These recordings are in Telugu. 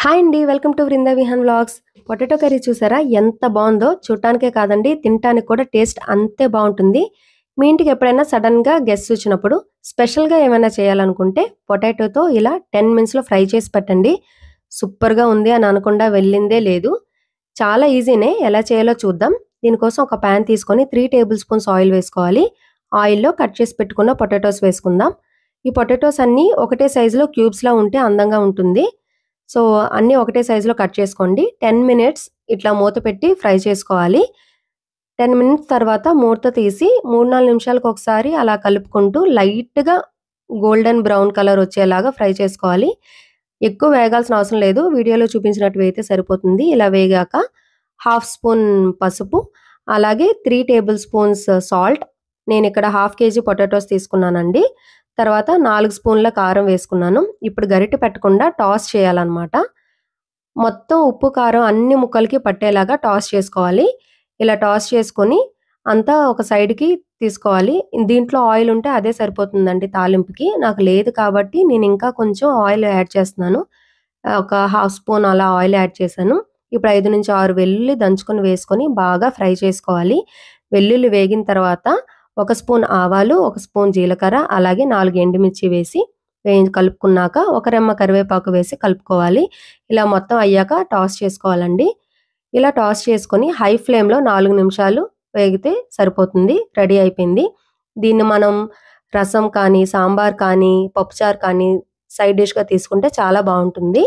హాయ్ అండి. Welcome to Vrinda Vihaan vlogs. Potato curry చూసారా ఎంత బావుందో! చూడటానికే కాదండి, తినటానికి కూడా టేస్ట్ అంతే బావుంటుంది. మీ ఇంటికి ఎప్పుడైనా సడెన్‌గా గెస్ట్స్ వచ్చినప్పుడు స్పెషల్‌గా ఏమైనా చేయాలనుకుంటే పొటాటోతో ఇలా 10 మినిట్స్‌లో ఫ్రై చేసి పెట్టండి. సూపర్‌గా ఉంది అని అనకుండా వెళ్ళిందే లేదు. చాలా ఈజీనే. ఎలా చేయాలో చూద్దాం. దీనికోసం ఒక పాన్ తీసుకొని 3 టేబుల్ స్పూన్స్ ఆయిల్ వేసుకోవాలి. ఆయిల్‌లో కట్ చేసి పెట్టుకున్న పొటాటోస్ వేసుకుందాం. ఈ పొటాటోస్ అన్నీ ఒకటే సైజులో క్యూబ్స్‌లా ఉంటే అందంగా ఉంటుంది. సో, అన్నీ ఒకటే సైజులో కట్ చేసుకోండి. 10 మినిట్స్ ఇట్లా మూత పెట్టి ఫ్రై చేసుకోవాలి. 10 మినిట్స్ తర్వాత మూత తీసి 3, 4 నిమిషాలకొకసారి అలా కలుపుకుంటూ లైట్‌గా గోల్డెన్ బ్రౌన్ కలర్ వచ్చేలాగా ఫ్రై చేసుకోవాలి. ఎక్కువ వేగాల్సిన అవసరం లేదు. వీడియోలో చూపించినట్టు వేగితే సరిపోతుంది. ఇలా వేగాక హాఫ్ స్పూన్ పసుపు, అలాగే 3 టేబుల్ స్పూన్స్ సాల్ట్. నేనిక్కడ హాఫ్ కేజీ పొటాటోస్ తీసుకున్నానండి. తర్వాత 4 స్పూన్ల కారం వేసుకున్నాను. ఇప్పుడు గరిటె పెట్టకుండా టాస్ చేయాలనమాట. మొత్తం ఉప్పు, కారం అన్ని ముక్కలకి పట్టేలాగా టాస్ చేసుకోవాలి. ఇలా టాస్ చేసుకొని అంతా ఒక సైడ్‌కి తీసుకోవాలి. దీంట్లో ఆయిల్ ఉంటే అదే సరిపోతుందండి తాలింపుకి. నాకు లేదు కాబట్టి నేనింకా కొంచెం ఆయిల్ యాడ్ చేస్తున్నాను. ఒక హాఫ్ స్పూన్ అలా ఆయిల్ యాడ్ చేశాను. ఇప్పుడు 5-6 వెల్లుల్లి దంచుకొని వేసుకొని బాగా ఫ్రై చేసుకోవాలి. వెల్లుల్లి వేగిన తర్వాత ఒక స్పూన్ ఆవాలు, ఒక స్పూన్ జీలకర్ర, అలాగే 4 ఎండుమిర్చి వేసి కలుపుకున్నాక ఒక రెమ్మ కరివేపాకు వేసి కలుపుకోవాలి. ఇలా మొత్తం అయ్యాక టాస్ చేసుకోవాలండి. ఇలా టాస్ చేసుకొని హై ఫ్లేమ్‌లో 4 నిమిషాలు వేగితే సరిపోతుంది. రెడీ అయిపోయింది. దీన్ని మనం రసం కానీ, సాంబార్ కానీ, పప్పుచారు కానీ సైడ్ డిష్‌గా తీసుకుంటే చాలా బావుంటుంది.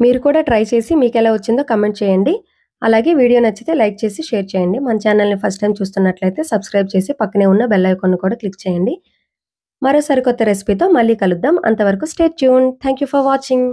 మీరు కూడా ట్రై చేసి మీకెలా వచ్చిందో కామెంట్ చేయండి. అలాగే వీడియో నచ్చితే లైక్ చేసి షేర్ చేయండి. మన ఛానల్‌ని ఫస్ట్ టైమ్ చూస్తున్నట్లయితే సబ్స్క్రైబ్ చేసి పక్కనే ఉన్న బెల్ ఐకాన్‌ని కూడా క్లిక్ చేయండి. మరో సరికొత్త రెసిపీతో మళ్ళీ కలుద్దాం. అంతవరకు stay tuned. Thank you for watching.